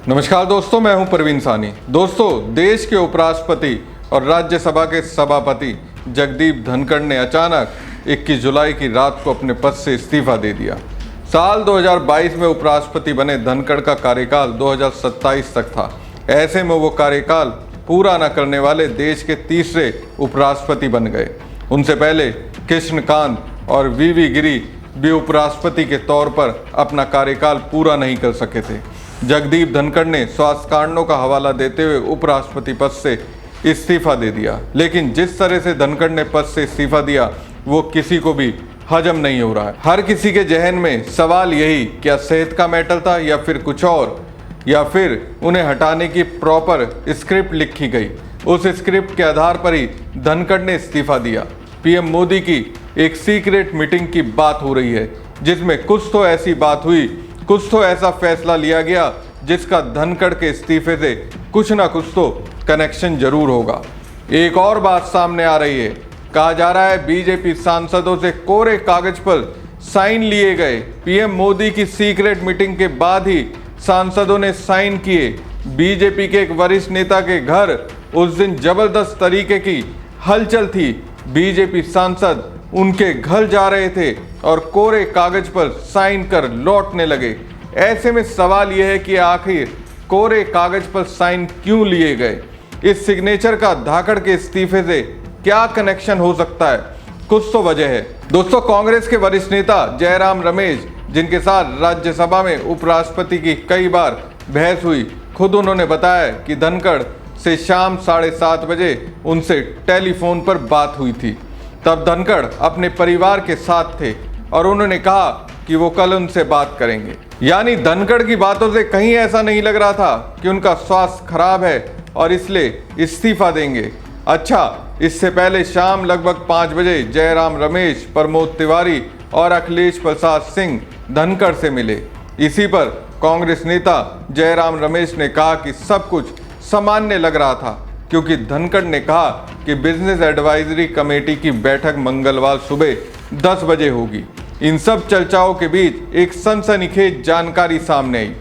नमस्कार दोस्तों, मैं हूं परवीन सानी। दोस्तों, देश के उपराष्ट्रपति और राज्यसभा के सभापति जगदीप धनखड़ ने अचानक 21 जुलाई की रात को अपने पद से इस्तीफा दे दिया। साल 2022 में उपराष्ट्रपति बने धनखड़ का कार्यकाल 2027 तक था। ऐसे में वो कार्यकाल पूरा न करने वाले देश के तीसरे उपराष्ट्रपति बन गए। उनसे पहले कृष्णकांत और वीवी गिरी भी उपराष्ट्रपति के तौर पर अपना कार्यकाल पूरा नहीं कर सके थे। जगदीप धनखड़ ने स्वास्थ्य कारणों का हवाला देते हुए उपराष्ट्रपति पद से इस्तीफा दे दिया। लेकिन जिस तरह से धनखड़ ने पद से इस्तीफा दिया वो किसी को भी हजम नहीं हो रहा है। हर किसी के जहन में सवाल यही, क्या सेहत का मैटर था या फिर कुछ और, या फिर उन्हें हटाने की प्रॉपर स्क्रिप्ट लिखी गई। उस स्क्रिप्ट के आधार पर ही धनखड़ ने इस्तीफा दिया। पीएम मोदी की एक सीक्रेट मीटिंग की बात हो रही है जिसमें कुछ तो ऐसी बात हुई, कुछ तो ऐसा फैसला लिया गया जिसका धनखड़ के इस्तीफे से कुछ ना कुछ तो कनेक्शन जरूर होगा। एक और बात सामने आ रही है। कहा जा रहा है बीजेपी सांसदों से कोरे कागज पर साइन लिए गए। पीएम मोदी की सीक्रेट मीटिंग के बाद ही सांसदों ने साइन किए। बीजेपी के एक वरिष्ठ नेता के घर उस दिन जबरदस्त तरीके की हलचल थी। बीजेपी सांसद उनके घर जा रहे थे और कोरे कागज पर साइन कर लौटने लगे। ऐसे में सवाल यह है कि आखिर कोरे कागज पर साइन क्यों लिए गए? इस सिग्नेचर का धाकड़ के इस्तीफे से क्या कनेक्शन हो सकता है? कुछ तो वजह है। दोस्तों, कांग्रेस के वरिष्ठ नेता जयराम रमेश, जिनके साथ राज्यसभा में उपराष्ट्रपति की कई बार बहस हुई, खुद उन्होंने बताया कि धनखड़ से शाम 7:30 बजे उनसे टेलीफोन पर बात हुई थी। तब धनखड़ अपने परिवार के साथ थे और उन्होंने कहा कि वो कल उनसे बात करेंगे। यानी धनखड़ की बातों से कहीं ऐसा नहीं लग रहा था कि उनका स्वास्थ्य खराब है और इसलिए इस्तीफा देंगे। अच्छा, इससे पहले शाम लगभग 5 बजे जयराम रमेश, प्रमोद तिवारी और अखिलेश प्रसाद सिंह धनखड़ से मिले। इसी पर कांग्रेस नेता जयराम रमेश ने कहा कि सब कुछ सामान्य लग रहा था क्योंकि धनखड़ ने कहा कि बिजनेस एडवाइजरी कमेटी की बैठक मंगलवार सुबह 10 बजे होगी। इन सब चर्चाओं के बीच एक सनसनीखेज जानकारी सामने आई।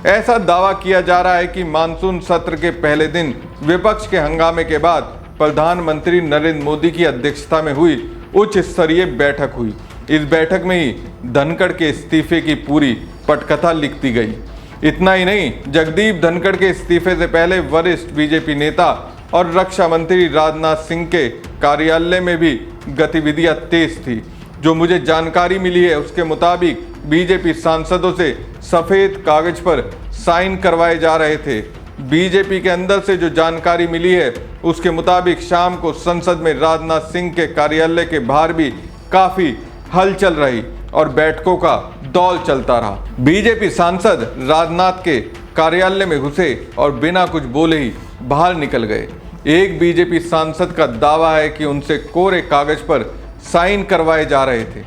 ऐसा दावा किया जा रहा है कि मानसून सत्र के पहले दिन विपक्ष के हंगामे के बाद प्रधानमंत्री नरेंद्र मोदी की अध्यक्षता में हुई उच्च स्तरीय बैठक हुई। इस बैठक में ही धनखड़ के इस्तीफे की पूरी पटकथा लिख दी गई। इतना ही नहीं, जगदीप धनखड़ के इस्तीफे से पहले वरिष्ठ बीजेपी नेता और रक्षा मंत्री राजनाथ सिंह के कार्यालय में भी गतिविधियां तेज थी। जो मुझे जानकारी मिली है उसके मुताबिक बीजेपी सांसदों से सफेद कागज पर साइन करवाए जा रहे थे। बीजेपी के अंदर से जो जानकारी मिली है उसके मुताबिक शाम को संसद में राजनाथ सिंह के कार्यालय के बाहर भी काफी हलचल रही और बैठकों का दौर चलता रहा। बीजेपी सांसद राजनाथ के कार्यालय में घुसे और बिना कुछ बोले ही बाहर निकल गए। एक बीजेपी सांसद का दावा है कि उनसे कोरे कागज पर साइन करवाए जा रहे थे।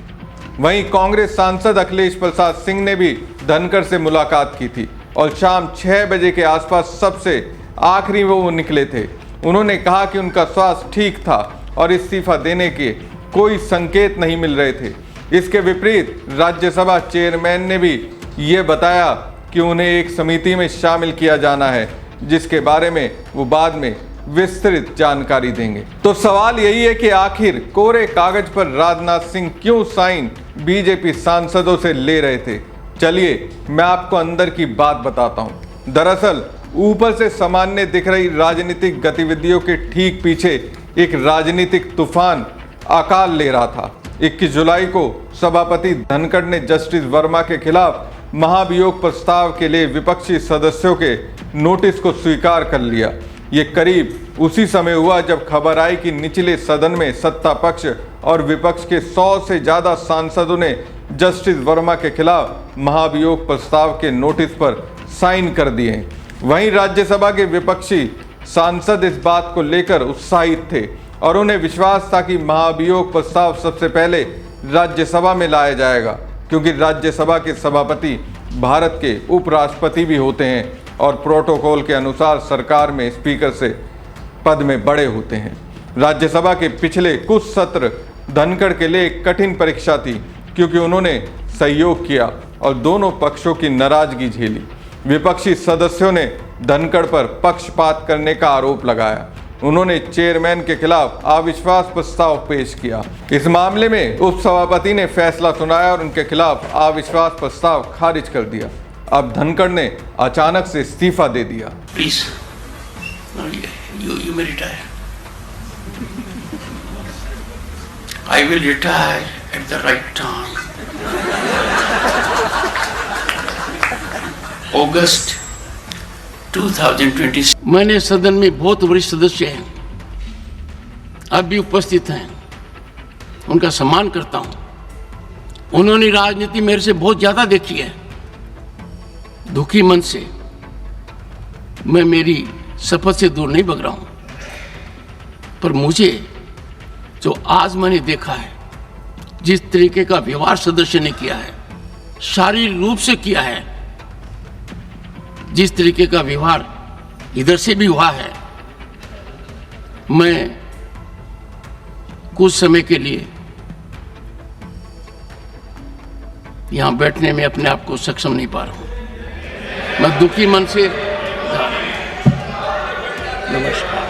वहीं कांग्रेस सांसद अखिलेश प्रसाद सिंह ने भी धनखड़ से मुलाकात की थी और शाम 6 बजे के आसपास सबसे आखिरी वो निकले थे। उन्होंने कहा कि उनका स्वास्थ्य ठीक था और इस्तीफा देने के कोई संकेत नहीं मिल रहे थे। इसके विपरीत राज्यसभा चेयरमैन ने भी ये बताया कि उन्हें एक समिति में शामिल किया जाना है जिसके बारे में वो बाद में विस्तृत जानकारी देंगे। तो सवाल यही है कि आखिर कोरे कागज पर राजनाथ सिंह क्यों साइन बीजेपी सांसदों से ले रहे थे? चलिए मैं आपको अंदर की बात बताता हूं। दरअसल ऊपर से सामान्य दिख रही राजनीतिक गतिविधियों के ठीक पीछे एक राजनीतिक तूफान आकार ले रहा था। 21 जुलाई को सभापति धनखड़ ने जस्टिस वर्मा के खिलाफ महाभियोग प्रस्ताव के लिए विपक्षी सदस्यों के नोटिस को स्वीकार कर लिया। ये करीब उसी समय हुआ जब खबर आई कि निचले सदन में सत्ता पक्ष और विपक्ष के 100 से ज्यादा सांसदों ने जस्टिस वर्मा के खिलाफ महाभियोग प्रस्ताव के नोटिस पर साइन कर दिए। वहीं राज्यसभा के विपक्षी सांसद इस बात को लेकर उत्साहित थे और उन्हें विश्वास था कि महाभियोग प्रस्ताव सबसे पहले राज्यसभा में लाया जाएगा क्योंकि राज्यसभा के सभापति भारत के उपराष्ट्रपति भी होते हैं और प्रोटोकॉल के अनुसार सरकार में स्पीकर से पद में बड़े होते हैं। राज्यसभा के पिछले कुछ सत्र धनखड़ के लिए एक कठिन परीक्षा थी क्योंकि उन्होंने सहयोग किया और दोनों पक्षों की नाराजगी झेली। विपक्षी सदस्यों ने धनखड़ पर पक्षपात करने का आरोप लगाया। उन्होंने चेयरमैन के खिलाफ अविश्वास प्रस्ताव पेश किया। इस मामले में उपसभापति ने फैसला सुनाया और उनके खिलाफ अविश्वास प्रस्ताव खारिज कर दिया। अब धनखड़ ने अचानक से इस्तीफा दे दिया। Please you may retire. I will retire at the right time. August 2020। मैंने सदन में बहुत वरिष्ठ सदस्य हैं, अब भी उपस्थित हैं, उनका सम्मान करता हूं। उन्होंने राजनीति मेरे से बहुत ज्यादा देखी है। दुखी मन से मैं मेरी शपथ से दूर नहीं भग रहा हूं, पर मुझे जो आज मैंने देखा है, जिस तरीके का व्यवहार सदस्य ने किया है, शारीरिक रूप से किया है, जिस तरीके का व्यवहार इधर से भी हुआ है, मैं कुछ समय के लिए यहां बैठने में अपने आप को सक्षम नहीं पा रहा हूं। मैं दुखी मन से नमस्कार।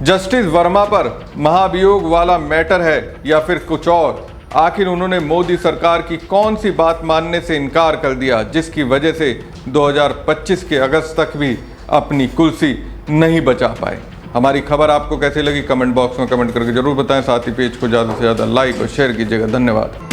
जस्टिस वर्मा पर महाभियोग वाला मैटर है या फिर कुछ और? आखिर उन्होंने मोदी सरकार की कौन सी बात मानने से इनकार कर दिया, जिसकी वजह से 2025 के अगस्त तक भी अपनी कुर्सी नहीं बचा पाए? हमारी खबर आपको कैसी लगी कमेंट बॉक्स में कमेंट करके जरूर बताएं। साथ ही पेज को ज़्यादा से ज़्यादा लाइक और शेयर कीजिएगा। धन्यवाद।